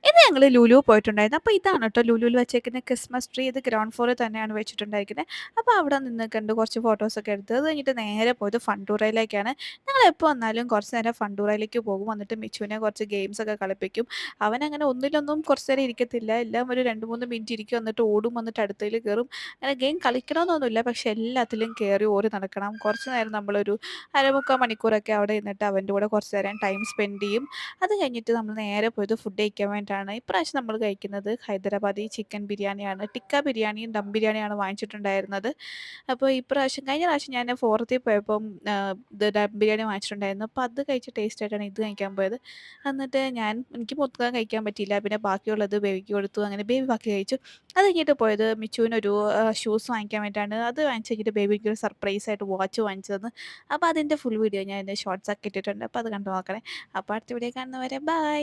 ഇന്ന് ഞങ്ങള് ലുലു പോയിട്ടുണ്ടായിരുന്നു. അപ്പൊ ഇതാണ് ട്ടോ ലുലുവിൽ വെച്ചേക്കുന്ന ക്രിസ്മസ് ട്രീ. ഇത് ഗ്രൗണ്ട് ഫ്ലോറിൽ തന്നെയാണ് വെച്ചിട്ടുണ്ടായിരിക്കുന്നെ. അപ്പൊ അവിടെ നിന്ന് കണ്ട് കുറച്ച് ഫോട്ടോസൊക്കെ എടുത്ത് അത് കഴിഞ്ഞിട്ട് നേരെ പോയത് ഫണ്ടൂറയിലേക്കാണ്. ഞങ്ങളെപ്പോ വന്നാലും കുറച്ച് നേരം ഫണ്ടൂറയിലേക്ക് പോകും. വന്നിട്ട് മിച്ചുവിനെ കുറച്ച് ഗെയിംസൊക്കെ കളിപ്പിക്കും. അവനങ്ങനെ ഒന്നിലൊന്നും കുറച്ച് നേരം ഇരിക്കത്തില്ല. എല്ലാം ഒരു 2, 3 മിനിറ്റ് ഇരിക്കും. എന്നിട്ട് ഓടും. വന്നിട്ട് അടുത്തതിൽ കേറും. അങ്ങനെ ഗെയിം കളിക്കണമെന്നൊന്നുമില്ല. പക്ഷെ എല്ലാത്തിലും കേറി ഓടി നടക്കണം. കുറച്ച് നേരം നമ്മളൊരു അരമുക്കാൽ മണിക്കൂറൊക്കെ അവിടെ ഇരുന്നിട്ട് അവൻ്റെ കൂടെ കുറച്ച് നേരം ടൈം സ്പെൻഡ് ചെയ്യും. അത് കഴിഞ്ഞിട്ട് നമ്മൾ നേരെ പോയത് ഫുഡ് കഴിക്കാൻ വേണ്ടിയിട്ടാണ്. ഇപ്രാവശ്യം നമ്മൾ കഴിക്കുന്നത് ഹൈദരാബാദി ചിക്കൻ ബിരിയാണിയാണ്. ടിക്ക ബിരിയാണിയും ദം ബിരിയാണിയാണ് വാങ്ങിച്ചിട്ടുണ്ടായിരുന്നത്. അപ്പോൾ ഇപ്രാവശ്യം കഴിഞ്ഞ പ്രാവശ്യം ഞാൻ ഫോറത്തിൽ പോയപ്പം ഇത് ദം ബിരിയാണി വാങ്ങിച്ചിട്ടുണ്ടായിരുന്നു. അപ്പോൾ അത് കഴിച്ച ടേസ്റ്റ് ആയിട്ടാണ് ഇത് കഴിക്കാൻ പോയത്. എന്നിട്ട് എനിക്ക് മൊത്തം കഴിക്കാൻ പറ്റിയില്ല. പിന്നെ ബാക്കിയുള്ളത് ബേബിക്ക് കൊടുത്തു. അങ്ങനെ ബേബി ബാക്കി കഴിച്ചു. അത് കഴിഞ്ഞിട്ട് പോയത് മിച്ചുവിനൊരു ഷൂസ് വാങ്ങിക്കാൻ വേണ്ടിയിട്ടാണ്. അത് വാങ്ങിച്ച് കഴിഞ്ഞിട്ട് ബേബിക്ക് ഒരു സർപ്രൈസ് ആയിട്ട് വാച്ച് വാങ്ങിച്ചു തന്നു. അപ്പോൾ അതിൻ്റെ ഫുൾ വീഡിയോ ഞാൻ എൻ്റെ ഷോർട്സ് ആക്കി ഇട്ടിട്ടുണ്ട്. അപ്പോൾ അത് കണ്ടു നോക്കണേ. അപ്പോൾ അടുത്ത വീഡിയോ കാണുന്നവരെ ബൈ.